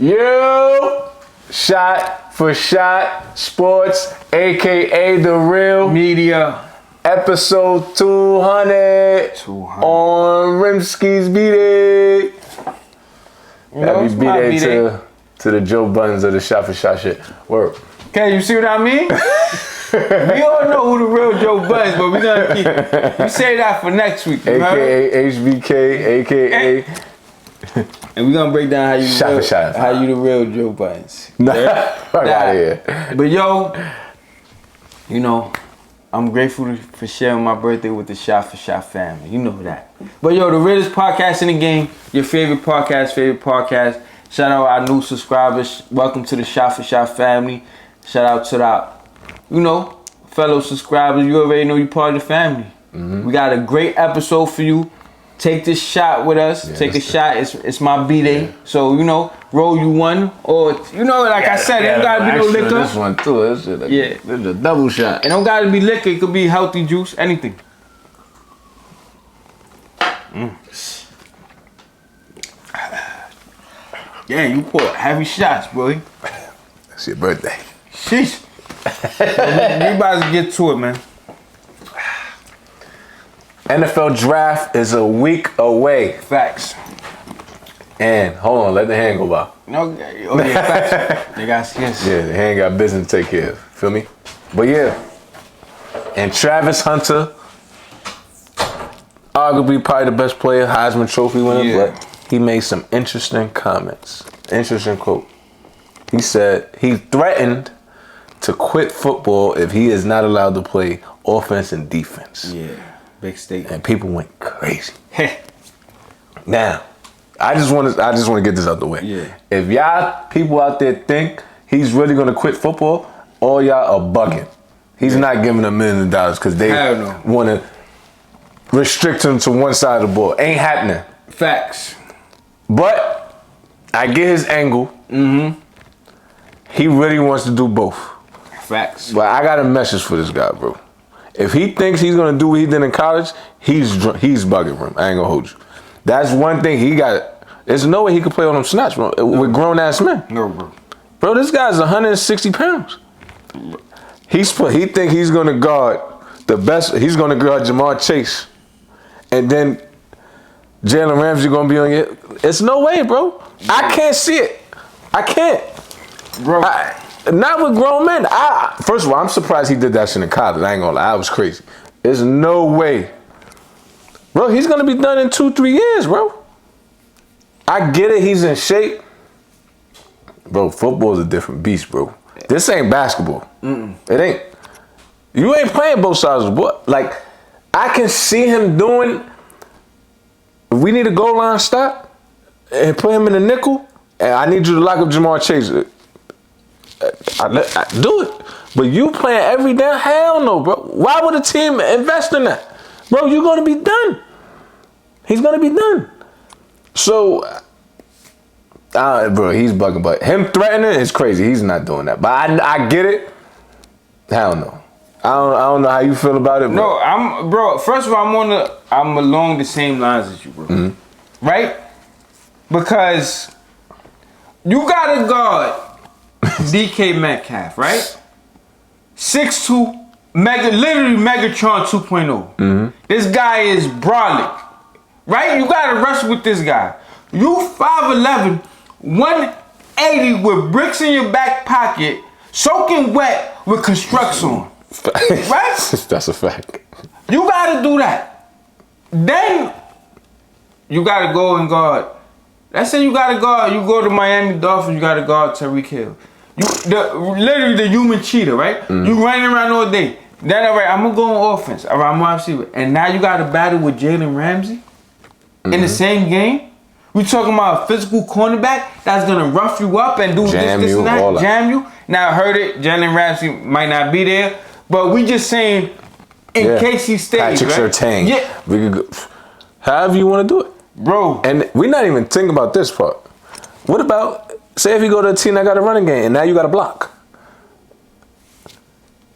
Yo, Shot for Shot Sports, aka The Real Media. Episode 200 on Rimsky's B-Day. Happy B-Day to the Joe Buttons of the Shot for Shot shit. Word. Okay, you see what I mean? We all know who the real Joe Buttons, but we gonna keep. We say that for next week. AKA HBK, AKA. And we're gonna break down how you the real Joe Buttons. Fuck out of here. But yo, you know, I'm grateful for sharing my birthday with the Shot for Shot family. You know that. But yo, the realest podcast in the game, your favorite podcast. Shout out our new subscribers. Welcome to the Shot for Shot family. Shout out to fellow subscribers. You already know you're part of the family. Mm-hmm. We got a great episode for you. Take this shot with us. Yeah, take a shot. It's my B-Day. Yeah. So, roll you one. Or, I said, it don't gotta be no liquor. This one too. This is a double shot. It don't gotta be liquor. It could be healthy juice. Anything. Yeah, you pour heavy shots, boy. It's your birthday. Sheesh. We about to get to it, man. NFL draft is a week away. Facts. And hold on, let the hand go by. Okay. Oh yeah, facts. They got skins. Yeah, the hand got business to take care of. Feel me? But yeah. And Travis Hunter, arguably probably the best player, Heisman Trophy winner, but he made some interesting comments. Interesting quote. He said he threatened to quit football if he is not allowed to play offense and defense. Yeah. Big statement. And people went crazy. Now, I just want to get this out the way. Yeah. If y'all people out there think he's really gonna quit football, all y'all are bugging. He's not giving $1 million because they want to restrict him to one side of the ball. Ain't happening. Facts. But I get his angle. Mm-hmm. He really wants to do both. Facts. But I got a message for this guy, bro. If he thinks he's gonna do what he did in college, he's bugging, bro. I ain't gonna hold you. That's one thing he got. There's no way he could play on them snaps, bro, with grown ass men. No, bro. Bro, this guy's 160 pounds. He think he's gonna guard the best. He's gonna guard Jamar Chase, and then Jalen Ramsey gonna be on your. It's no way, bro. I can't see it. I can't, bro. Not with grown men. First of all, I'm surprised he did that shit in college. I ain't gonna lie, I was crazy. There's no way. Bro, he's gonna be done in 2-3 years, bro. I get it, he's in shape. Bro, football's a different beast, bro. This ain't basketball. It ain't. You ain't playing both sides of the ball. Like, I can see him doing, if we need a goal line stop and put him in the nickel, and I need you to lock up Jamar Chase. I do it. But you playing every damn, hell no, bro. Why would a team invest in that? Bro, you're going to be done. He's going to be done. So, bro, he's bugging. But him threatening is crazy. He's not doing that. But I get it. Hell no. I don't know how you feel about it, bro. No, first of all, I'm along the same lines as you, bro. Mm-hmm. Right? Because you got to guard DK Metcalf, right? 6'2", literally Megatron 2.0. Mm-hmm. This guy is brolic, right? You gotta wrestle with this guy. You 5'11", 180 with bricks in your back pocket, soaking wet with constructs on, right? That's a fact. You gotta do that. Then you gotta go and guard. Let's say you go to Miami Dolphins, you gotta guard Tyreek Hill. Literally the human cheetah, right? Mm-hmm. You running around all day. Then, all right, I'm going to go on offense. All right, I'm going to receiver. And now you got to battle with Jalen Ramsey in the same game. We talking about a physical cornerback that's going to rough you up and do this and that, jam you. Now, I heard it. Jalen Ramsey might not be there. But we just saying in case he stays, Patrick Surtain. Yeah. We could go, however you want to do it. Bro. And we're not even thinking about this part. What about... Say if you go to a team that got a running game and now you got to block.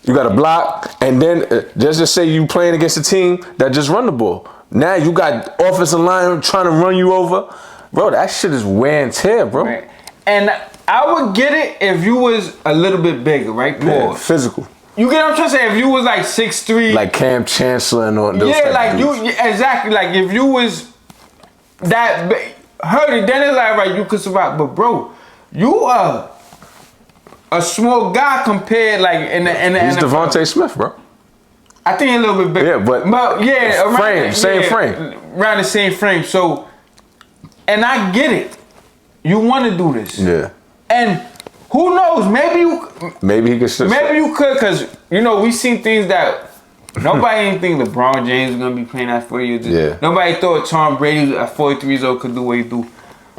You got to block, and then just say you playing against a team that just run the ball. Now you got offensive line trying to run you over. Bro, that shit is wear and tear, bro. Right. And I would get it if you was a little bit bigger, right? Yeah, Pause. physical. You get what I'm trying to say? If you was like 6'3", Like Cam Chancellor and all those yeah, type like of you dudes. exactly. Like if you was that big, heard it, then it's like right, you could survive. But bro, you are a small guy compared like in the He's NFL. Devontae Smith, bro. I think a little bit bigger. Yeah, but yeah, around frame, same frame. around the same frame. So, and I get it. You want to do this, Yeah. and who knows? Maybe Maybe he could. maybe you could, cause you know we seen things that nobody didn't think LeBron James was gonna be playing at 40 years old. Yeah. Nobody thought Tom Brady at 43 years old could do what he do.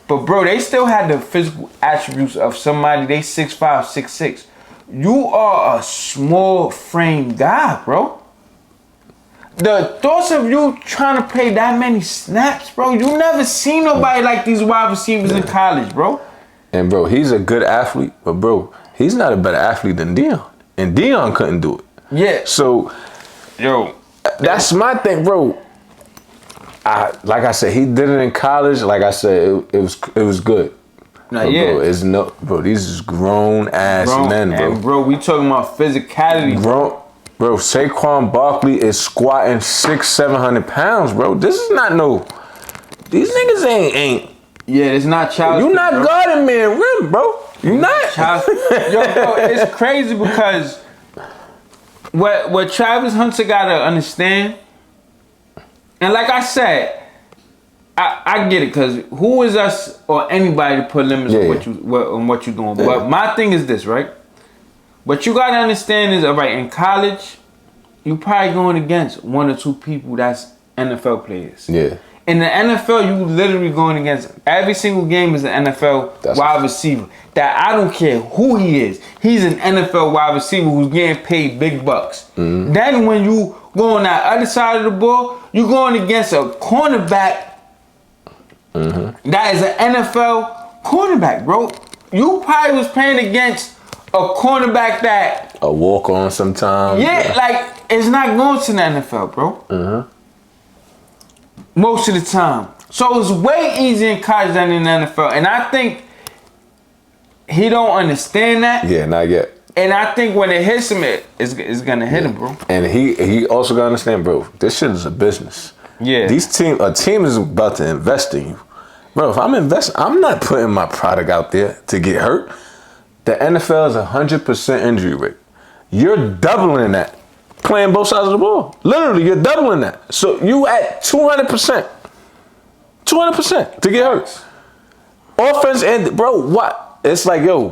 But bro, they still had the physical attributes of somebody. They 6'5", 6'6". You are a small frame guy, bro. The thoughts of you trying to play that many snaps, bro. You never seen nobody like these wide receivers in college, bro. And bro, he's a good athlete, but bro, he's not a better athlete than Dion. And Dion couldn't do it. Yeah. So, Yo, that's my thing, bro. Like I said, he did it in college. Like I said, it was good. Nah, But yeah. bro, it's no, bro. These is grown ass men, bro. And bro, we talking about physicality. Bro, Saquon Barkley is squatting 600-700 pounds, bro. This is not no. These niggas ain't. Yeah, it's not childish. You not bro. guarding me in rim, bro. You not. Yo, bro, it's crazy because what Travis Hunter gotta understand, and like I said, I get it, because who is us or anybody to put limits on what you doing? Yeah. But my thing is this, right? What you gotta understand is, all right, in college, you probably going against one or two people that's NFL players. Yeah. In the NFL, you literally going against every single game is an NFL wide receiver. That I don't care who he is. He's an NFL wide receiver who's getting paid big bucks. Mm-hmm. Then when you go on that other side of the ball, you're going against a cornerback that is an NFL cornerback, bro. You probably was playing against a cornerback that A walk on sometimes. like it's not going to the NFL, bro. Most of the time. So it's way easier in college than in the NFL. And I think he don't understand that. Yeah, not yet. And I think when it hits him, it's gonna hit him, bro. And he also gotta understand, bro. This shit is a business. Yeah. A team is about to invest in you, bro. If I'm investing, I'm not putting my product out there to get hurt. The NFL is 100% injury rate. You're doubling that, playing both sides of the ball. Literally, you're doubling that. So you at 200%, 200% to get hurt. Offense and bro, what? It's like, yo,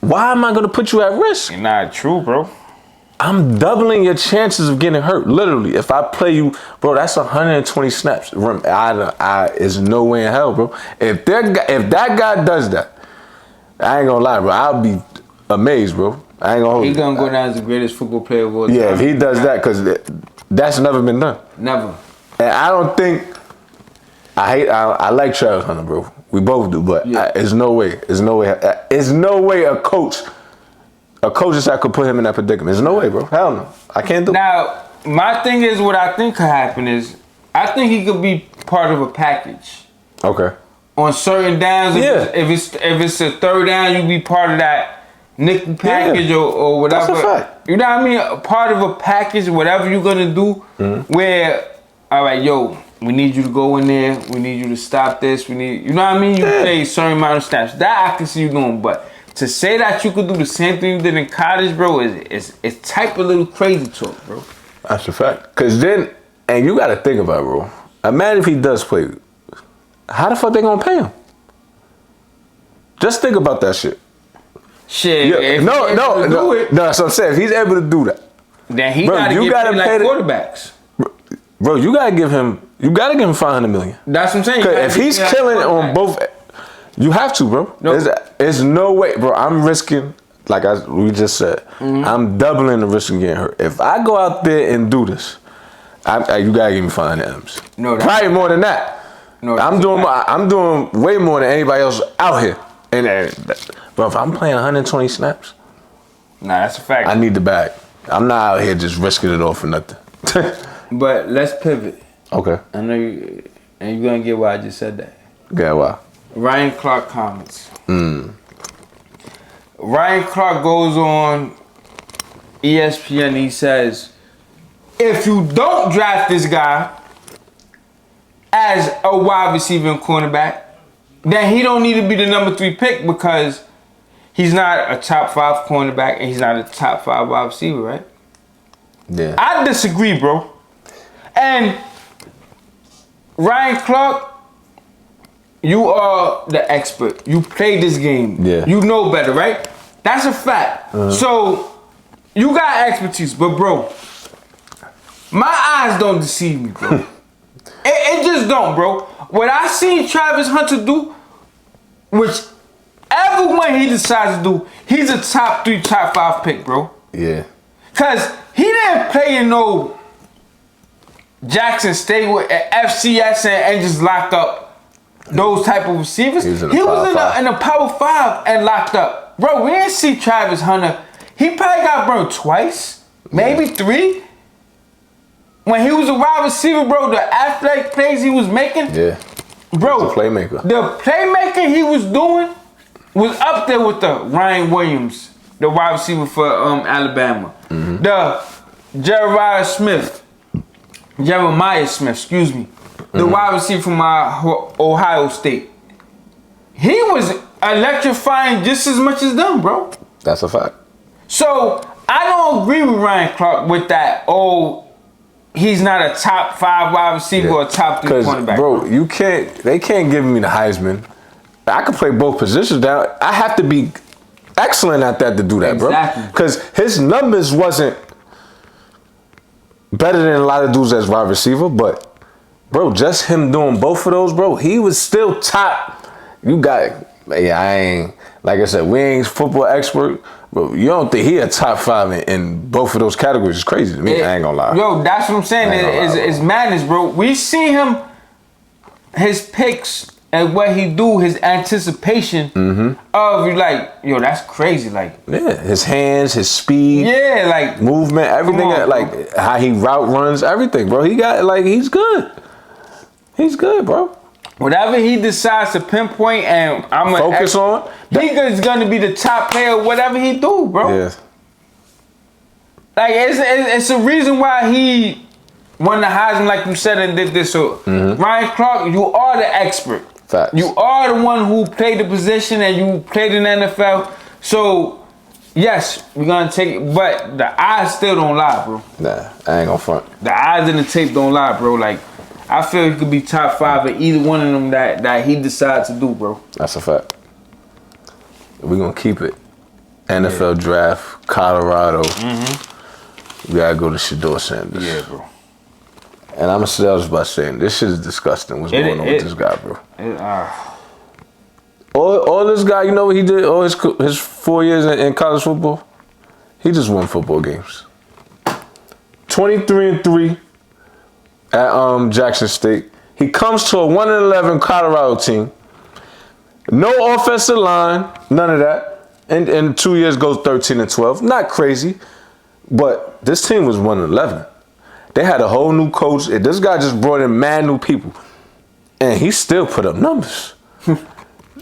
why am I gonna put you at risk? Nah, true, bro. I'm doubling your chances of getting hurt. Literally, if I play you, bro, that's 120 snaps. Is no way in hell, bro. If that guy does that, I ain't gonna lie, bro. I'll be amazed, bro. I ain't gonna hold you. He's gonna go down as the greatest football player of all time. Yeah, if he does that, because that's never been done. Never. And I don't think I like Travis Hunter, bro. We both do, but there's no way. There's no way a coach that could put him in that predicament. There's no way, bro. Hell no. I can't do it. Now, my thing is, what I think could happen is, I think he could be part of a package. Okay. On certain downs, Yeah. if it's a third down, you be part of that nickel package or whatever. That's a fact. You know what I mean? A part of a package, whatever you're gonna do, where, all right, yo, we need you to go in there. We need you to stop this. You know what I mean? You play a certain amount of snaps. That I can see you doing, but to say that you could do the same thing you did in college, bro, is type of little crazy talk, bro. That's a fact. Cause then, and you gotta think about it, bro. Imagine if he does play. How the fuck they gonna pay him? Just think about that shit. Shit. Yeah, no. That's what I'm saying. If he's able to do that, then he bro, gotta you get gotta paid like pay the- quarterbacks. bro, you gotta give him $500 million. That's what I'm saying. Cause if he's killing on both, you have to, bro. No. There's no way, bro. I'm risking, like we just said, I'm doubling the risk of getting hurt. If I go out there and do this, you gotta give me $500 million. No, probably more than that. No, I'm doing way more than anybody else out here. And bro, if I'm playing 120 snaps, nah, that's a fact. I need the bag. I'm not out here just risking it all for nothing. But let's pivot. Okay. I know you, and you're gonna get why I just said that. Yeah, wow. Ryan Clark comments. Ryan Clark goes on ESPN. He says, if you don't draft this guy as a wide receiver and cornerback, then he don't need to be the number 3 pick because he's not a top 5 cornerback and he's not a top 5 wide receiver, right? Yeah. I disagree, bro. And Ryan Clark, you are the expert. You played this game. Yeah. You know better, right? That's a fact. So you got expertise, but bro, my eyes don't deceive me, bro. it just don't, bro. What I seen Travis Hunter do, whichever one he decides to do, he's a top 3, top 5 pick, bro. Yeah. Cause he didn't play in no Jackson State with FCS and just locked up those type of receivers. He was in a Power 5 and locked up. Bro, we didn't see Travis Hunter. He probably got burned twice, maybe 3. When he was a wide receiver, bro, the athletic plays he was making. Yeah. Bro, the playmaker. The playmaking he was doing was up there with the Ryan Williams, the wide receiver for Alabama. The Jeremiah Smith, excuse me. The wide receiver from Ohio State. He was electrifying just as much as them, bro. That's a fact. So, I don't agree with Ryan Clark with that, he's not a top 5 wide receiver or a top 3 cornerback. Bro, they can't give me the Heisman. I can play both positions down. I have to be excellent at that to do that, bro. Because his numbers wasn't better than a lot of dudes as wide receiver, but bro, just him doing both of those, bro, he was still top. You got, I ain't, like I said, we ain't football expert, but you don't think he a top 5 in both of those categories? It's crazy to me. I ain't gonna lie. Yo, that's what I'm saying. It's madness, bro. We see him, his picks and what he do, his anticipation of like, yo, that's crazy. Like, yeah, his hands, his speed, like movement, everything, like how he route runs, everything, bro. He got he's good. He's good, bro. Whatever he decides to pinpoint and I'm gonna focus on, he's gonna be the top player. Whatever he do, bro. Yeah. Like it's a reason why he won the Heisman, like you said, and did this. So Ryan Clark, you are the expert. Facts. You are the one who played the position and you played in the NFL. So yes, we're gonna take it, but the eyes still don't lie, bro. Nah, I ain't gonna front. The eyes in the tape don't lie, bro. Like, I feel he could be top 5 in either one of them that he decides to do, bro. That's a fact. We're gonna keep it. NFL draft, Colorado. We gotta go to Shedeur Sanders. Yeah, bro. And I'm gonna was about saying this shit is disgusting. What's going on with this guy, bro? All this guy, you know what he did? All his 4 years in college football, he just won football games. 23-3 at Jackson State. He comes to a 1-11 Colorado team. No offensive line, none of that. And in 2 years goes 13-12. Not crazy, but this team was 1-11. They had a whole new coach. This guy just brought in mad new people. And he still put up numbers.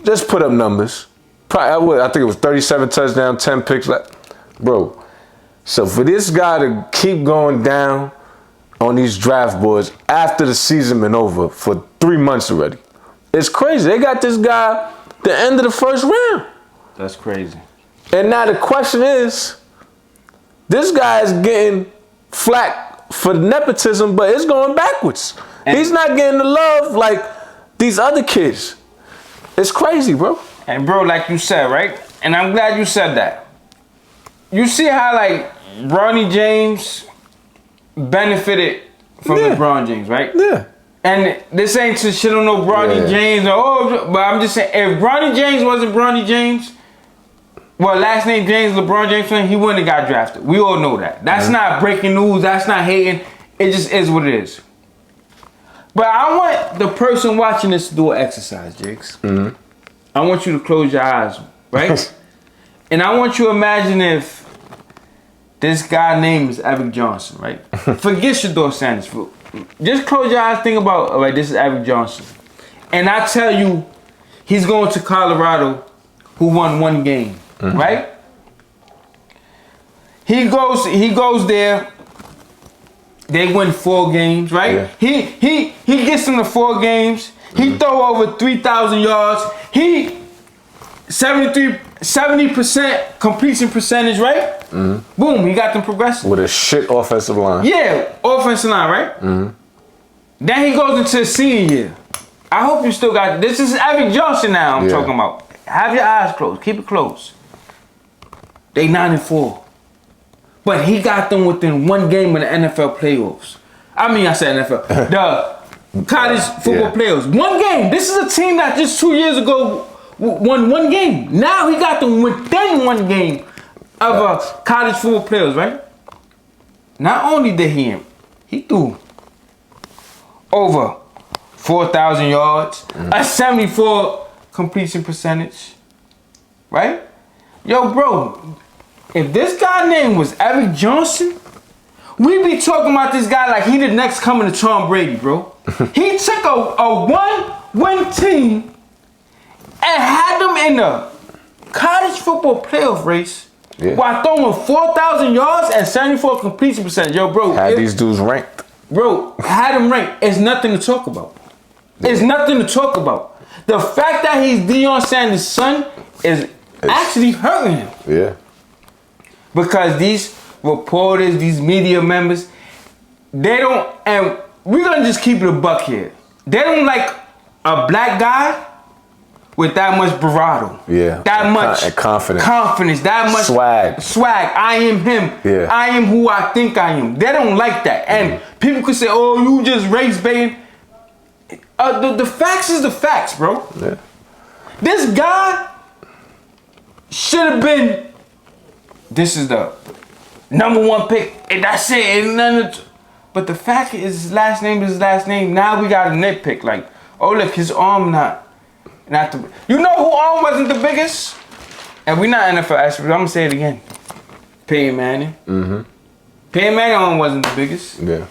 Just put up numbers. Probably, I think it was 37 touchdowns, 10 picks. Bro, so for this guy to keep going down on these draft boards after the season been over for 3 months already, it's crazy. They got this guy the end of the first round. That's crazy. And now the question is, this guy is getting flack for nepotism, but it's going backwards. And he's not getting the love like these other kids. It's crazy, bro. And bro, like you said, right? And I'm glad you said that. You see how like Bronny James benefited from LeBron James, right? Yeah. And this ain't to shit on no Bronny James, but I'm just saying, if Bronny James wasn't Bronny James, well, last name James, LeBron James, he wouldn't have got drafted. We all know that. That's not breaking news. That's not hating. It just is what it is. But I want the person watching this to do an exercise, Jiggs. I want you to close your eyes, right? And I want you to imagine if this guy name is Eric Johnson, right? Forget Shedeur Sanders. Just close your eyes, think about, all right, this is Eric Johnson. And I tell you, He's going to Colorado, who won 1 game, right? He goes there. They win 4 games, right? Yeah. He gets them to 4 games. He throw over 3,000 yards. He 70% completion percentage, right? Boom, he got them progressing. With a shit offensive line. Yeah, offensive line, right? Then he goes into his senior year. I hope you still got this. Is Evan Johnson now I'm talking about. Have your eyes closed. Keep it closed. They 9-4. But he got them within 1 game of the NFL playoffs. I mean, I said NFL. The college football playoffs. 1 game. This is a team that just 2 years ago won 1 game. Now he got them within 1 game of college football playoffs, right? Not only did he threw over 4,000 yards, a 74 completion percentage, right? Yo, bro, if this guy name was Eric Johnson, we be talking about this guy like he the next coming to Tom Brady, bro. He took a 1-win team and had them in the college football playoff race while throwing 4,000 yards and 74 completion percentage. Yo, bro. Had these dudes ranked. Bro, had him ranked. It's nothing to talk about. It's nothing to talk about. The fact that he's Deion Sanders' son is actually hurting him. Yeah. Because these reporters, these media members, they don't, and we're gonna just keep it a buck here. They don't like a black guy with that much bravado. Yeah. That much confidence. That much swag. I am him. Yeah. I am who I think I am. They don't like that. And people could say, oh, you just race baiting. The facts is the facts, bro. Yeah. This guy should have been, this is the #1 pick, and that's it. Ain't nothing. But the fact is, his last name is his last name. Now we got a nitpick. Like, oh look, his arm not the. You know who arm wasn't the biggest? And we not NFL experts. I'm gonna say it again. Peyton Manning. Peyton Manning arm wasn't the biggest. Yeah.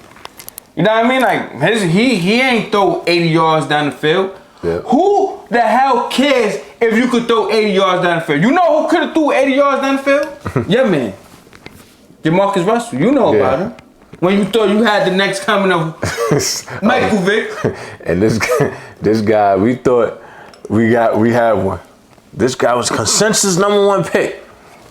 You know what I mean? Like he ain't throw 80 yards down the field. Yeah. Who the hell cares if you could throw 80 yards down the field? You know who could have threw 80 yards down the field? Yeah, man. Jamarcus Russell. You know about him. When you thought you had the next coming of Michael Vick. And this guy, we thought we had one. This guy was consensus #1 pick.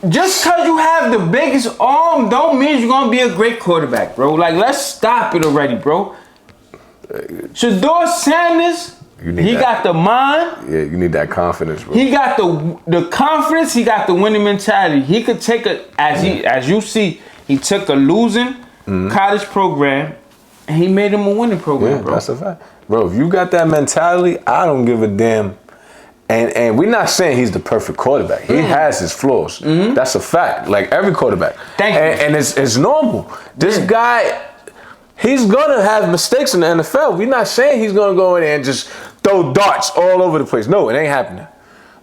Just because you have the biggest arm don't mean you're going to be a great quarterback, bro. Like, let's stop it already, bro. Shedeur Sanders, he got the mind. Yeah, you need that confidence, bro. He got the confidence. He got the winning mentality. He could take as you see, he took a losing college program and he made him a winning program, bro. That's a fact. Bro, if you got that mentality, I don't give a damn. And we're not saying he's the perfect quarterback. He has his flaws. That's a fact. Like every quarterback. Thank you. And it's normal. This guy, he's gonna have mistakes in the NFL. We're not saying he's gonna go in there and just throw darts all over the place. No, it ain't happening.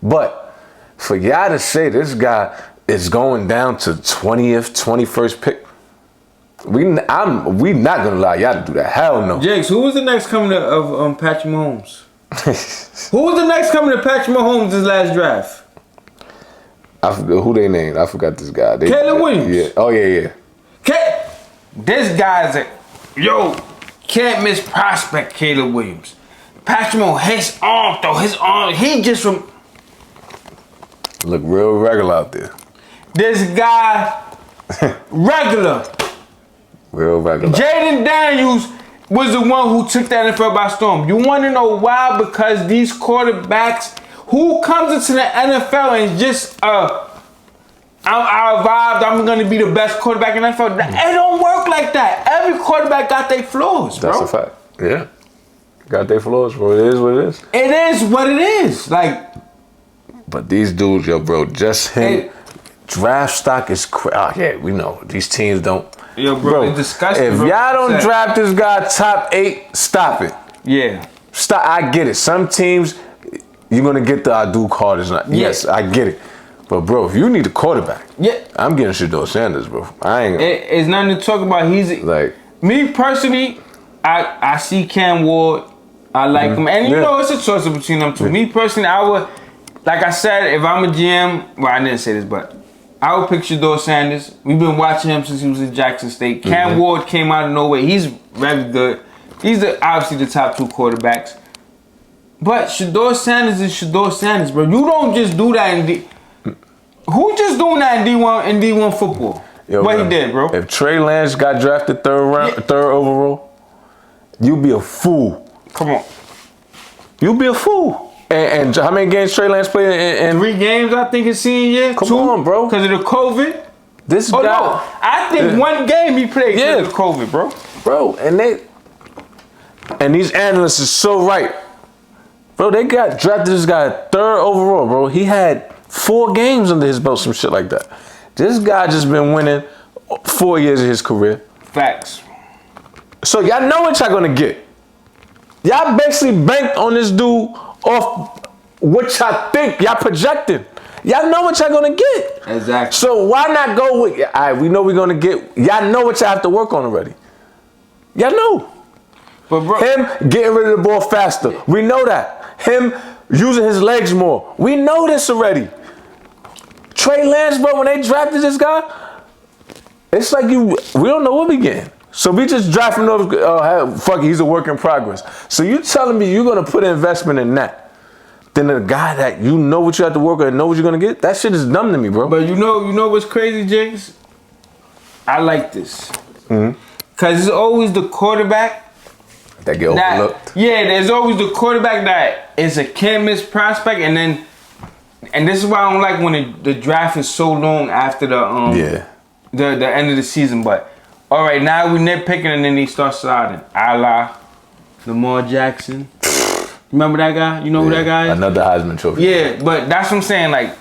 But for y'all to say this guy is going down to 20th, 21st pick, we not gonna allow y'all to do that. Hell no. Jiggs, who was the next coming of Patrick Mahomes? Who was the next coming to Patrick Mahomes' this last draft? I forgot who they named. I forgot this guy. Caleb Williams. Yeah. Oh yeah. This guy's can't miss prospect. Caleb Williams. Patrick Mahomes, his arm, he just from look real regular out there. This guy regular. Real regular. Jaden Daniels was the one who took the NFL by storm. You want to know why? Because these quarterbacks who comes into the NFL and just I arrived, I'm going to be the best quarterback in the NFL. It don't work like that. Every quarterback got their flaws, bro. That's a fact. Yeah. Got their flaws, bro. It is what it is. It is what it is. Like, but these dudes, yo, bro, just him. Draft stock is crazy. Oh, yeah, we know. These teams don't. Yo, bro, it's disgusting. If y'all don't draft this guy top 8, stop it. Yeah. Stop. I get it. Some teams, you're going to get the Abdul Carters. Yes, I get it. But, bro, if you need a quarterback, I'm getting Shedeur Sanders, bro. I ain't gonna. It's nothing to talk about. He's like, me personally, I see Cam Ward I like him, and you Yeah. know it's a choice between them two. Me personally, I would, like I said, if I'm a GM, well, I didn't say this, but I would pick Shedeur Sanders. We've been watching him since he was in Jackson State. Cam Ward came out of nowhere. He's very good. He's obviously the top 2 quarterbacks. But Shedeur Sanders is Shedeur Sanders, bro. You don't just do that in D. Who just doing that in D1 football? Yo, what bro, he did, bro? If Trey Lance got drafted third overall, you'd be a fool. Come on. You'd be a fool. And how many games Trey Lance played in 3 games, I think, his senior year. Come 2, on, bro. Because of the COVID. This Oh, guy, no. I think 1 game he played because of the COVID, bro. bro, and these analysts is so right. Bro, they got drafted this guy 3rd overall, bro. He had 4 games under his belt, some shit like that. This guy just been winning 4 years of his career. Facts. So y'all know what y'all gonna get. Y'all basically banked on this dude off what y'all think y'all projected. Y'all know what y'all gonna get. Exactly. So why not go with, all right, we know we're gonna get, y'all know what y'all have to work on already. Y'all know. But bro, Him getting rid of the ball faster. We know that. Him using his legs more. We know this already. Trey Lance, bro, when they drafted this guy, it's like we don't know what we getting. So we just drafting over, fuck it, he's a work in progress. So you telling me you're going to put an investment in that? Then a guy that you know what you have to work on and know what you're going to get? That shit is dumb to me, bro. But you know what's crazy, Jiggs? I like this. Because it's always the quarterback that get overlooked. Yeah, there's always the quarterback that is a can't-miss prospect, and this is why I don't like when the draft is so long after the end of the season. But all right, now we nitpicking, and then he starts sliding. A la Lamar Jackson. Remember that guy? You know who that guy is? Another Heisman Trophy. Yeah, but that's what I'm saying. Like,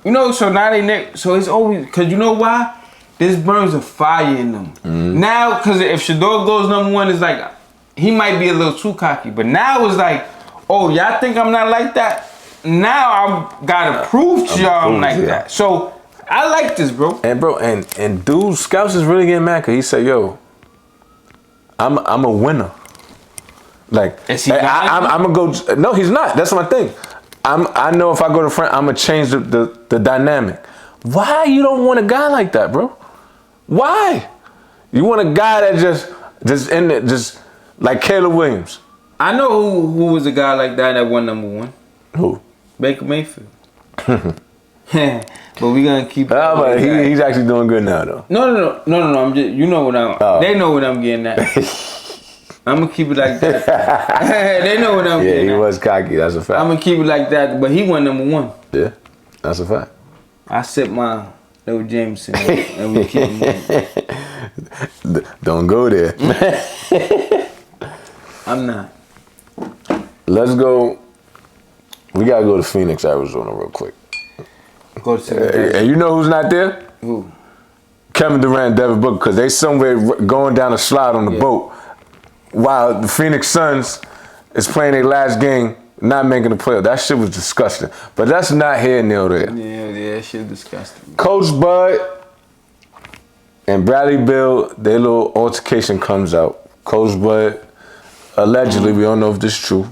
you know, so now so it's always, because you know why? This burns a fire in them. Now, because if Shedeur goes #1, it's like, he might be a little too cocky. But now it's like, oh, y'all think I'm not like that? Now I gotta prove to y'all I'm like that. So I like this, bro. And bro, and dude, scouts is really getting mad because he said, yo, I'm a winner. Like, is he I'm gonna go. No, he's not. That's my thing. I know if I go to front, I'm gonna change the dynamic. Why you don't want a guy like that, bro? Why? You want a guy that just in it, just like Caleb Williams. I know who was a guy like that won #1. Who? Baker Mayfield. But we gonna keep. But he's actually doing good now, though. No. I'm just, you know what I'm. They know what I'm getting at. I'm gonna keep it like that. They know what I'm getting at. Yeah, he was cocky. That's a fact. I'm gonna keep it like that. But he won #1. Yeah, that's a fact. I sip my little Jameson and we keep moving. Don't go there. I'm not. Let's go. We gotta go to Phoenix, Arizona, real quick. Go to And you know who's not there? Who? Kevin Durant, Devin Booker, because they somewhere going down a slide on the boat, while the Phoenix Suns is playing their last game, not making the playoff. That shit was disgusting. But that's not here nor there. Yeah, that shit disgusting. Coach Bud and Bradley Beal, their little altercation comes out. Coach Bud, allegedly, we don't know if this is true.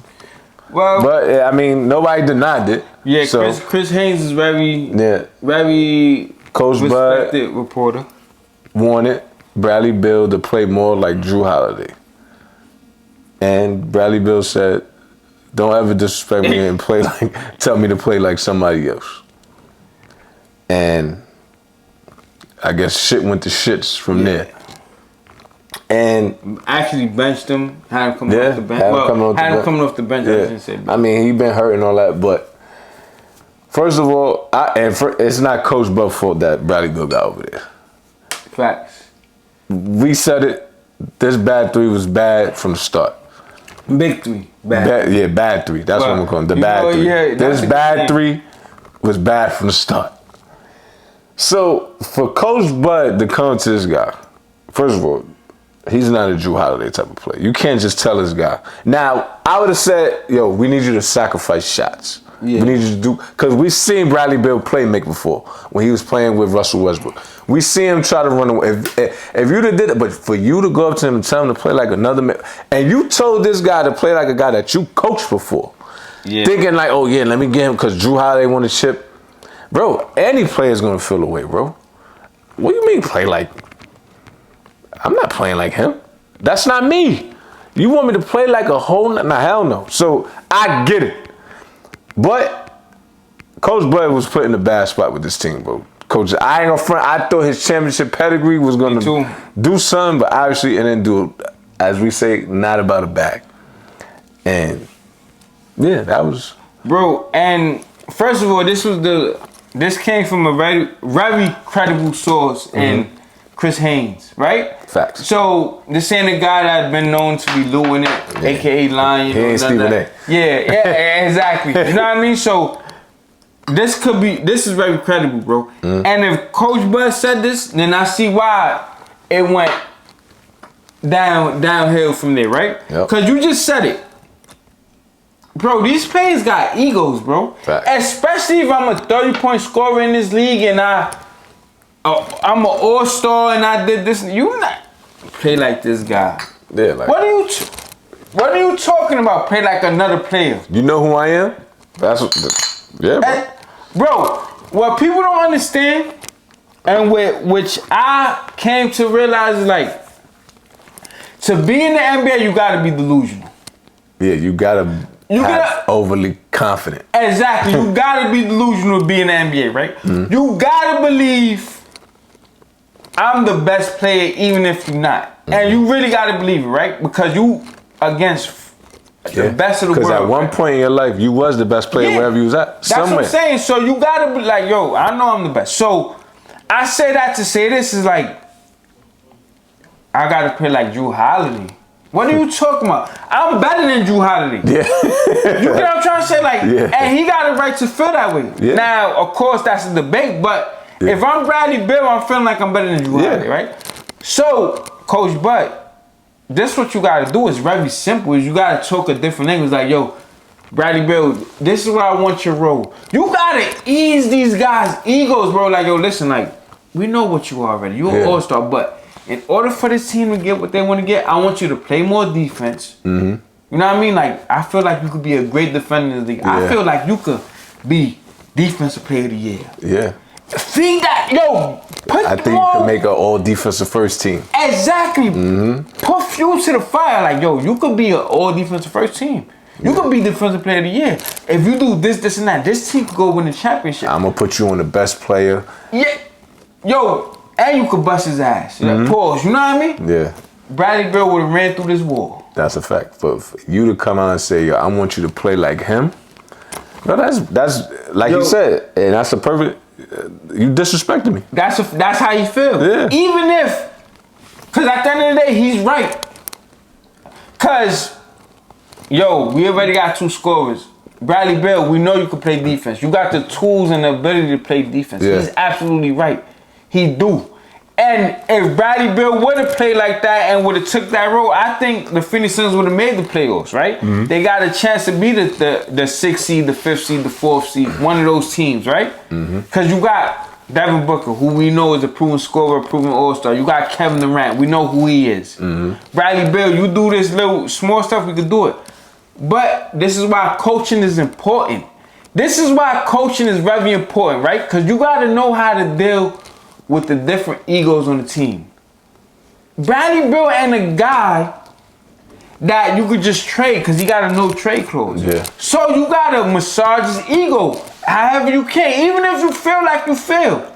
Well, But I mean, nobody denied it. yeah, so, Chris Haynes is very Coach Bud respected reporter. wanted Bradley Beal to play more like Jrue Holiday. And Bradley Beal said, don't ever disrespect me and tell me to play like somebody else. And I guess shit went to shits from there. And actually benched him, had him coming off the bench. Had him coming off the bench. Yeah. I shouldn't say bench. I mean, he been hurt and all that, but first of all, it's not Coach Bud's fault that Bradley Beal got over there. Facts. We said it. This bad 3 was bad from the start. Big 3, bad. Bad 3. That's what I'm calling the bad 3. Yeah, this bad 3 was bad from the start. So for Coach Bud to come to this guy, first of all, he's not a Jrue Holiday type of player. You can't just tell this guy. Now, I would have said, yo, we need you to sacrifice shots. We need you to do, because we seen Bradley Beal play make before when he was playing with Russell Westbrook. We see him try to run away. If you'd have did it, but for you to go up to him and tell him to play like another man, and you told this guy to play like a guy that you coached before, thinking like, oh yeah, let me get him because Jrue Holiday won the chip. Bro, any player's gonna feel away, bro. What do you mean play like? I'm not playing like him. That's not me. You want me to play like a whole, nah, hell no. So I get it. But Coach Bud was put in a bad spot with this team, bro. Coach, I ain't gonna front. I thought his championship pedigree was gonna do something, but obviously it didn't do, as we say, not about a bag. And yeah, that was, bro. And first of all, this came from a very credible source in Chris Haynes, right? Facts. So this ain't a guy that's been known to be doing it, aka lying. He ain't Stephen A. Yeah, exactly. You know what I mean? So this is very credible, bro. And if Coach Bud said this, then I see why it went downhill from there, right? Because you just said it. Bro, these players got egos, bro. Fact. Especially if I'm a 30-point scorer in this league and I'm an all-star and I did this. You not play like this guy. Yeah, like, what are you talking about? Play like another player. You know who I am? That's what, yeah, bro. And, bro, what people don't understand, and which I came to realize is like, to be in the NBA, you gotta be delusional. Yeah, you gotta overly confident. Exactly. You gotta be delusional to be in the NBA, right? You gotta believe I'm the best player even if you're not. And you really gotta believe it, right? Because you against the best of the world. Because at one point in your life, you was the best player wherever you was at. That's what I'm saying. So you gotta be like, yo, I know I'm the best. So I say that to say this is like, I gotta play like Jrue Holiday. What are you talking about? I'm better than Jrue Holiday. Yeah. You get what I'm trying to say? Like, and he got a right to feel that way. Yeah. Now, of course, that's a debate, but if I'm Bradley Beal, I'm feeling like I'm better than Jrue Holiday, right? So, Coach Bud, this what you gotta do is very simple. Is you gotta talk a different language. Like, yo, Bradley Beal, this is where I want your role. You gotta ease these guys' egos, bro. Like, yo, listen, like, we know what you are already. You're an all-star, but in order for this team to get what they want to get, I want you to play more defense. You know what I mean? Like, I feel like you could be a great defender in the league. I feel like you could be defensive player of the year. Yeah. Feed that, yo. I think you can make an all defensive first team. Exactly. Put fuel to the fire. Like, yo, you could be an all defensive first team. You could be defensive player of the year. If you do this, and that, this team could go win the championship. I'm going to put you on the best player. Yeah. Yo. And you could bust his ass. Pause. You know what I mean? Yeah. Bradley Beal would have ran through this wall. That's a fact. For you to come out and say, yo, I want you to play like him. No, that's like you said, and that's a perfect. You disrespected me. That's how you feel. Yeah. Even if, because at the end of the day, he's right. Because, yo, we already got 2 scorers. Bradley Beal, we know you can play defense. You got the tools and the ability to play defense. Yeah. He's absolutely right. He do. And if Bradley Beal would have played like that and would have took that role, I think the Phoenix Suns would have made the playoffs, right? They got a chance to be the 6th seed, the 5th seed, the 4th seed, one of those teams, right? Because you got Devin Booker, who we know is a proven scorer, a proven all-star. You got Kevin Durant. We know who he is. Bradley Beal, you do this little small stuff, we could do it. But this is why coaching is important. This is why coaching is very important, right? Because you got to know how to deal with the different egos on the team. Bradley Beal ain't a guy that you could just trade because he got a no trade clause. Yeah. So you got to massage his ego however you can, even if you feel like you failed.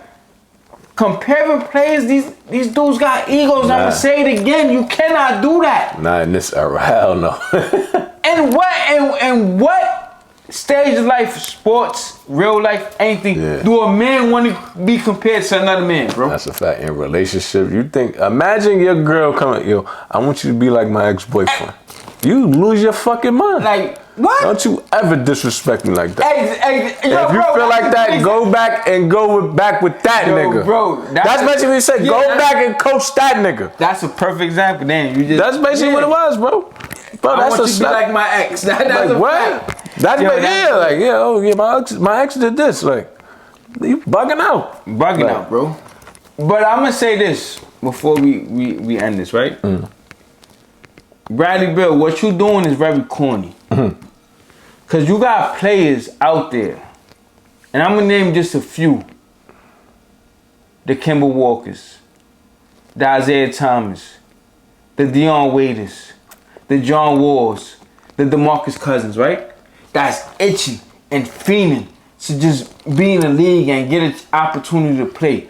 Comparing players, these dudes got egos. I'm going to say it again. You cannot do that. Not in this era. Hell no. And what stage of life, sports, real life, anything, do a man want to be compared to another man, bro? That's a fact. In relationship, you think, imagine your girl coming, yo, I want you to be like my ex-boyfriend. You lose your fucking mind. Like, what? Don't you ever disrespect me like that. If you feel like that, go back and back with that nigga. Bro, that's basically what you said. Go back and coach that nigga. That's a perfect example. Damn, you just. That's basically what it was, bro. Bro, I want you to be like my ex. That's like, what? That's my ex did this. Like, you bugging out. Bugging out, bro. But I'm gonna say this before we end this, right? Bradley Beal, what you doing is very corny. Cause you got players out there, and I'm gonna name just a few. The Kemba Walkers, the Isaiah Thomas, the Dion Waiters, the John Walls, the DeMarcus Cousins, right? That's itchy and fiending to just be in the league and get an opportunity to play.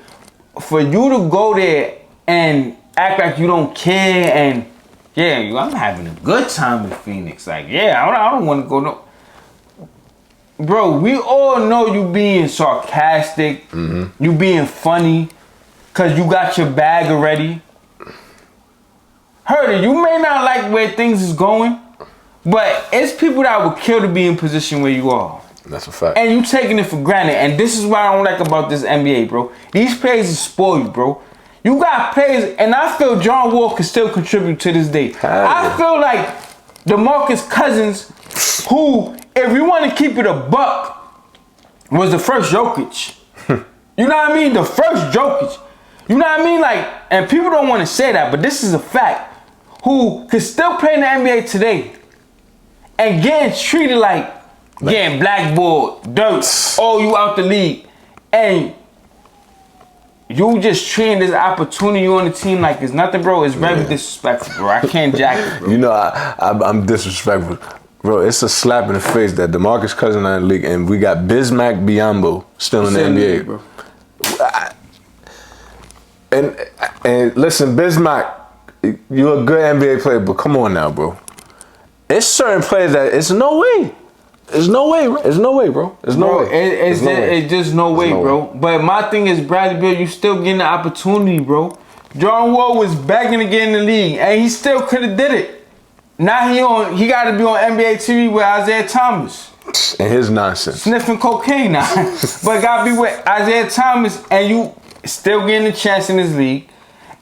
For you to go there and act like you don't care and, I'm having a good time in Phoenix. Like, I don't want to go no. Bro, we all know you being sarcastic, you being funny, because you got your bag already. Heard it, you may not like where things is going, but it's people that would kill to be in position where you are. That's a fact. And you taking it for granted. And this is what I don't like about this NBA, bro. These players is spoiled, bro. You got players, and I feel John Wall can still contribute to this day. I feel like DeMarcus Cousins, who, if we want to keep it a buck, was the first Jokic. You know what I mean? The first Jokic. You know what I mean? Like, and people don't want to say that, but this is a fact. Who could still play in the NBA today and getting treated like getting blackballed, dirt, you out the league. And you just treating this opportunity on the team like it's nothing, bro. It's very disrespectful, bro. I can't jack it, bro. You know, I'm disrespectful. Bro, it's a slap in the face that DeMarcus Cousins are in the league and we got Bismack Biyombo still in the NBA. Bro. And listen, Bismack, you're a good NBA player, but come on now, bro. It's certain players that it's no way. There's no way, bro. There's no way, bro. There's no way. It's just no way, bro. But my thing is, Bradley Beal, you still getting the opportunity, bro. John Wall was begging to get in the league, and he still could have did it. Now he got to be on NBA TV with Isaiah Thomas. And his nonsense. Sniffing cocaine now. But got to be with Isaiah Thomas, and you still getting a chance in this league.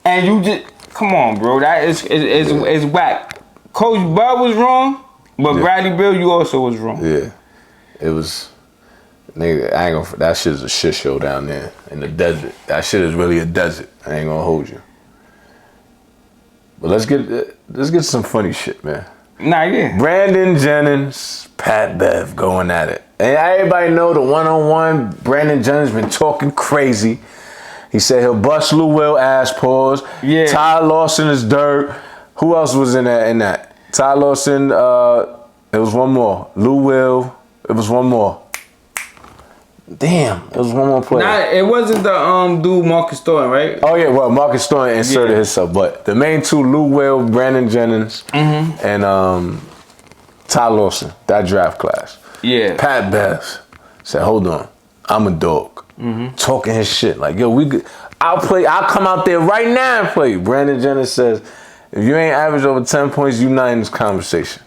And you just, come on, bro. That is whack. Coach Bud was wrong. But Bradley Beal, you also was wrong. Yeah. It was, nigga, I ain't gonna, that shit's a shit show down there in the desert. That shit is really a desert. I ain't gonna hold you. But let's get some funny shit, man. Brandon Jennings, Pat Bev going at it. And everybody know the one-on-one, Brandon Jennings been talking crazy. He said he'll bust Lou Will ass paws. Yeah. Ty Lawson is dirt. Who else was in that? Ty Lawson, it was one more. Lou Will, it was one more. Damn, it was one more player. It wasn't the dude Marcus Thornton, right? Oh yeah, well Marcus Thornton inserted himself, but the main two, Lou Will, Brandon Jennings, and Ty Lawson, that draft class. Yeah. Pat Bev said, "Hold on, I'm a dog." Talking his shit like, "Yo, I'll come out there right now and play." Brandon Jennings says, "If you ain't average over 10 points, you not in this conversation."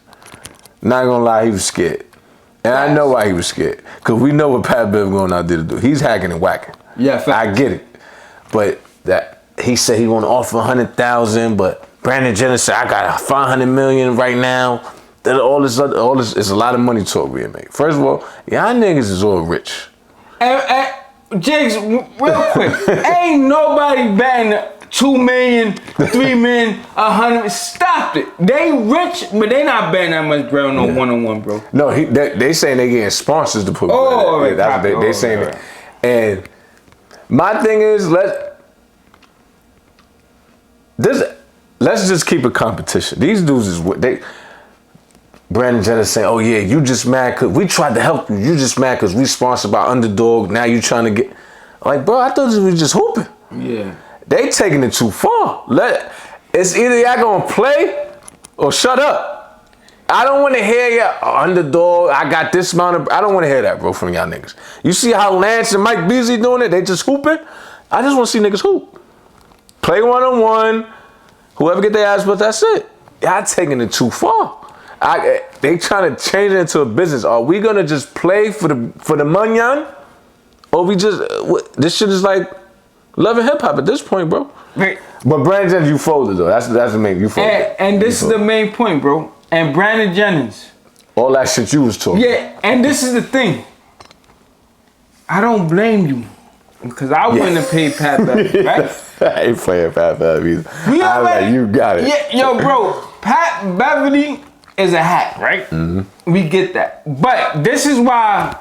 Not gonna lie, he was scared. And I know why he was scared. Because we know what Pat Bev going out there to do. He's hacking and whacking. Yeah, I get it. But that he said he want to offer $100,000, but Brandon Jennings said, "I got $500 million right now." All this is a lot of money talk being made. First of all, y'all niggas is all rich. And Jiggs, real quick, ain't nobody betting 2 million, 3 million, 100. Stop it. They rich, but they not betting that much bread on no one-on-one, bro. No, they saying they getting sponsors to put. They saying that. And my thing is, let's just keep a competition. These dudes is what they. Brandon Jennings saying, "Oh yeah, you just mad because we tried to help you. You just mad because we sponsored by Underdog. Now you trying to get." Like, bro, I thought this was just hooping. Yeah. They taking it too far. It's either y'all gonna play or shut up. I don't want to hear y'all Underdog. I got this amount of. I don't want to hear that, bro, from y'all niggas. You see how Lance and Mike Beasley doing it? They just hooping. I just want to see niggas hoop. Play one-on-one. Whoever get their ass, but that's it. Y'all taking it too far. They trying to change it into a business. Are we gonna just play for the money, or we just this shit is like Love and Hip Hop at this point, bro? Right. But Brandon Jennings, you folded though. That's the main. You folded. And this is the main point, bro. And Brandon Jennings, All that shit you was talking. Yeah, and this is the thing. I don't blame you. Because I wouldn't have paid Pat Beverley, right? I ain't playing Pat Beverley either. I'm like, you got it. Yeah, yo, bro, Pat Beverley is a hack, right? Mm-hmm. We get that. But this is why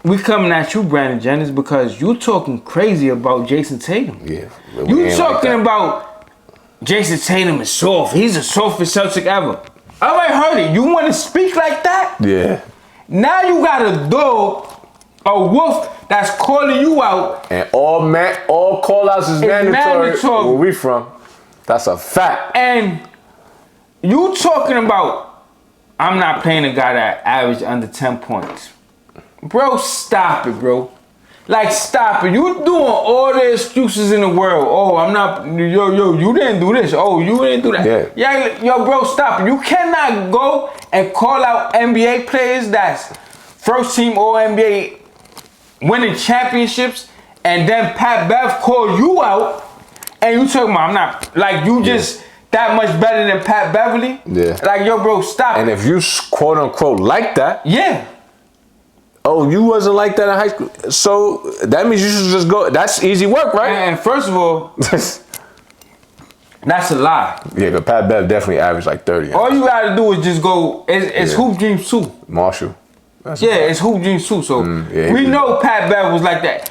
we coming at you, Brandon Jennings, because you talking crazy about Jason Tatum. Yeah. You talking about Jason Tatum is soft. He's the softest Celtic ever. I already heard it. You want to speak like that? Yeah. Now you got a dog, a wolf that's calling you out. And all call outs is mandatory where we from. That's a fact. And you talking about, I'm not playing a guy that averaged under 10 points. Bro, stop it, bro. Like, stop it. You doing all the excuses in the world. Oh, I'm not, yo, you didn't do this. Oh, you didn't do that. Yeah, yo, bro, stop it. You cannot go and call out NBA players that's first team All-NBA winning championships, and then Pat Bev call you out, and you talking about, I'm not, like, you just that much better than Pat Beverley? Yeah. Like, yo, bro, stop And it. if you quote unquote like that, Yeah. oh, you wasn't like that in high school, so that means you should just go. That's easy work, right? And first of all, that's a lie. Yeah, but Pat Bev definitely averaged like 30. All you gotta do is just go, it's Hoop Dreams 2. Marshall. It's Hoop Dreams 2, so we he know Pat Bev was like that.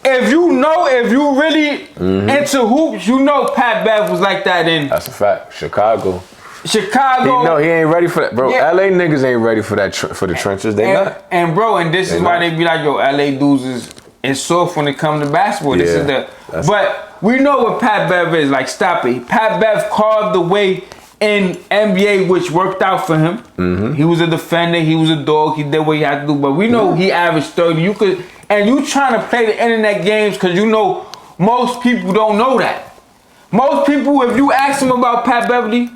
If you really into hoops, you know Pat Bev was like that in That's a fact. Chicago. Chicago. He ain't ready for that, bro. Yeah. LA niggas ain't ready for that for the trenches. They not. And bro, and this is why not. they be like, yo, LA dudes is soft when it comes to basketball. This is but we know what Pat Bev is. Like, stop it. Pat Bev carved the way in NBA, which worked out for him. Mm-hmm. He was a defender. He was a dog. He did what he had to do. But we know he averaged 30. And you trying to play the internet games because you know most people don't know that. Most people, if you ask them about Pat Beverley,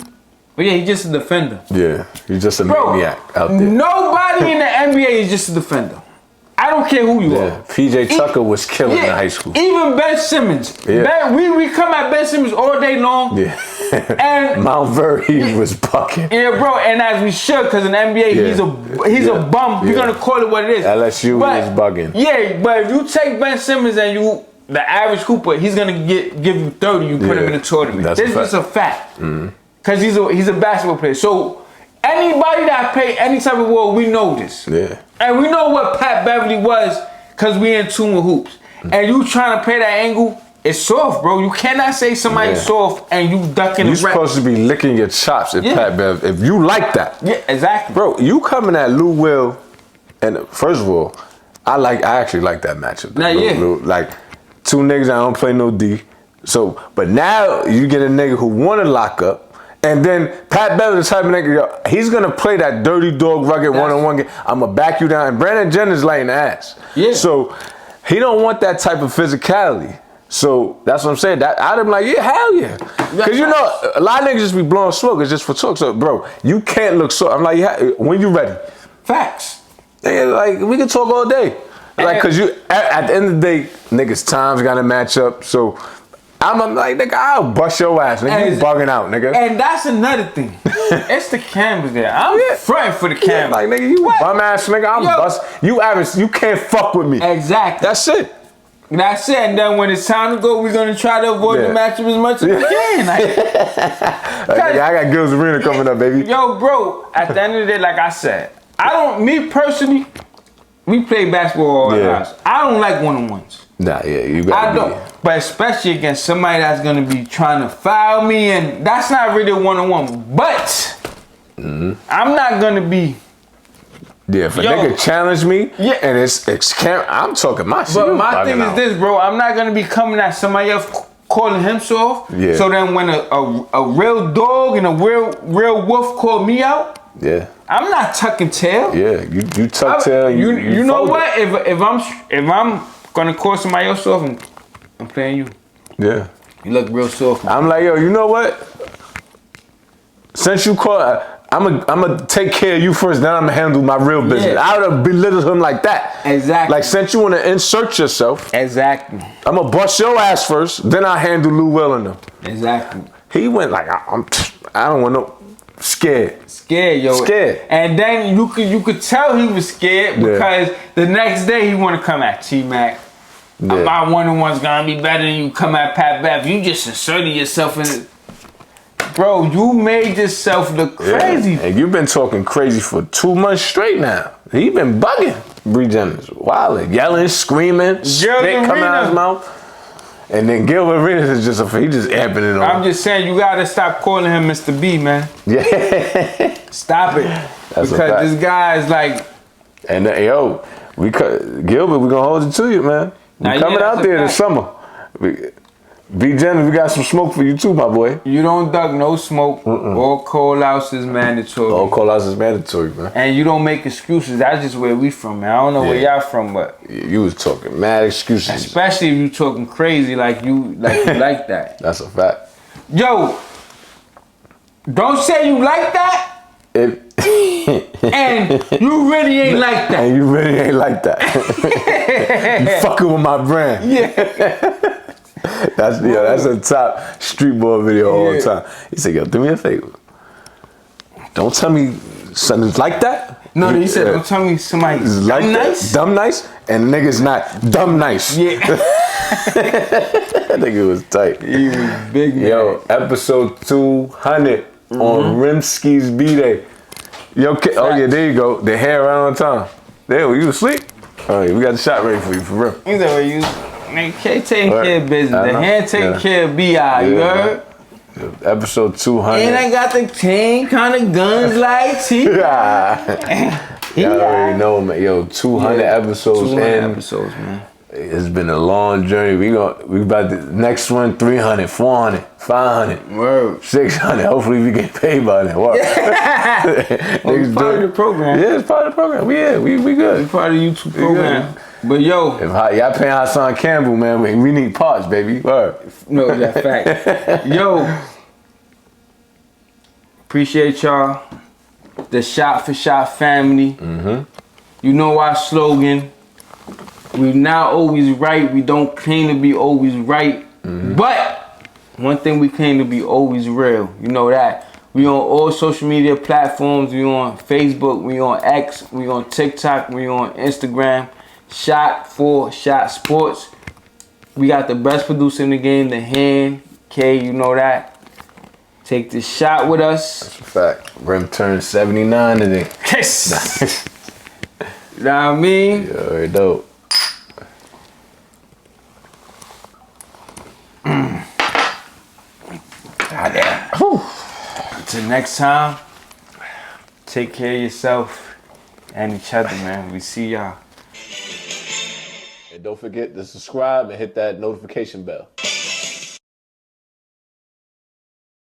but yeah, he's just a defender. Yeah, he's just a maniac out there. Nobody in the NBA is just a defender. I don't care who you are. PJ Tucker was killing in high school. Even Ben Simmons. Yeah. We come at Ben Simmons all day long. Yeah. And Mount Verdi was bucking. yeah, bro, and as we should, because in the NBA, he's a bum. We're gonna call it what it is. LSU is bugging. Yeah, but if you take Ben Simmons and the average hooper, he's gonna give you 30. You put him in the tournament. This is a fact. Because he's a basketball player. So anybody that play any type of ball, we know this. Yeah. And we know what Pat Beverley was because we in tune with hoops. And you trying to play that angle, it's soft, bro. You cannot say somebody's soft and you ducking the rep. You're supposed to be licking your chops if Pat Bev, if you like that. Yeah, exactly. Bro, you coming at Lou Will, and first of all, I actually like that matchup. Like, two niggas that don't play no D. So, but now you get a nigga who want to lock up. And then Pat Beverley, the type of nigga, he's gonna play that dirty dog rugged one-on-one game. I'm gonna back you down. And Brandon Jennings laying the ass. Yeah. So he don't want that type of physicality. So that's what I'm saying. That I'd be like, yeah, hell yeah. Because you know, a lot of niggas just be blowing smoke. It's just for talk. So, bro, you can't look so. I'm like, yeah, when you ready. Facts. Yeah, like, we can talk all day. Like, because you, at the end of the day, niggas' times got to match up. So I'm like, nigga, I'll bust your ass. Nigga, you bugging out, nigga. And that's another thing. It's the cameras there. I'm fronting for the camera. Like, nigga, you bum ass nigga. I'm bust. You can't fuck with me. Exactly. That's it. That's it. And then when it's time to go, we're gonna try to avoid the matchup as much as we can. Like, I got Gills Arena coming up, baby. Yo, bro, at the end of the day, like I said, me personally, we play basketball all the time. I don't like one-on-ones. Nah, you got I don't. But especially against somebody that's gonna be trying to foul me, and that's not really a one-on-one. But I'm not gonna be. Yeah, if a nigga challenge me, and it's I'm talking my shit. But my thing is this, bro. I'm not gonna be coming at somebody else calling him soft. Yeah. So then when a real dog and a real wolf call me out, I'm not tucking tail. Yeah, you tuck tail. You know what? If I'm gonna call somebody else soft, I'm playing you. Yeah. You look real soft. I'm like, yo, you know what? Since you called. I'm gonna take care of you first, then I'm gonna handle my real business. I would have belittled him like that. Exactly. Like, since you wanna insert yourself. Exactly. I'm gonna bust your ass first, then I handle Lou Will and them. Exactly. He went like, I don't want no Scared. Scared, yo. Scared. And then you could tell he was scared because the next day he want to come at T-Mac. Yeah. My one-on-one's gonna be better than you come at Pat Bev. You just inserted yourself in it. Bro, you made yourself look crazy. And you've been talking crazy for 2 months straight now. He been bugging. Bree Jennings, wilding, yelling, screaming, spit coming out his mouth. And then Gilbert Arenas is he just amping it on. I'm just saying, you gotta stop calling him Mr. B, man. Yeah. Stop it. That's because this guy is like. And yo, Gilbert, we gonna hold it to you, man. We coming out there this summer. B Jennings, we got some smoke for you too, my boy. You don't duck no smoke. All call-outs is mandatory. All call-outs is mandatory, man. And you don't make excuses. That's just where we from, man. I don't know where y'all from, but you was talking mad excuses. Especially if you talking crazy like you like that. That's a fact. Yo, don't say you like that. And you really ain't like that. And you really ain't like that. You fucking with my brand. Yeah. That's a top street boy video all the time. He said, yo, do me a favor. Don't tell me something's like that. No, he said, don't tell me somebody's like dumb nice. Dumb nice, and the nigga's not dumb nice. Yeah. That nigga was tight. He was big, man. Yo, episode 200 on Rimsky's B-Day. Yo, oh yeah, there you go. The hair around time. There, you asleep? All right, we got the shot ready for you, for real. He's over you. Nigga, can't take care of business. The hand taking care of BI, you heard? Episode 200. And I got the 10 kind of guns like T. Y'all already know, man. Yo, 200 episodes 200 in. episodes, man. It's been a long journey. We about the next one, 300, 400, 500, Word. 600. Hopefully we get paid by then. What? It's part of the program. Yeah, it's part of the program. We good. It's part of the YouTube program. But yo, if y'all paying Hassan Campbell, man, we need parts, baby. Word. No, that's fact. Yo, appreciate y'all. The Shot for Shot family. You know our slogan. We not always right. We don't claim to be always right. But one thing we claim to be always real. You know that. We on all social media platforms. We on Facebook. We on X. We on TikTok. We on Instagram. Shot for Shot Sports. We got the best producer in the game, The Hand. K, you know that. Take this shot with us. That's a fact. Rim turned 79 today. Yes. You know what I mean? Yeah, very dope. Until next time, take care of yourself and each other, man. We see y'all. And don't forget to subscribe and hit that notification bell.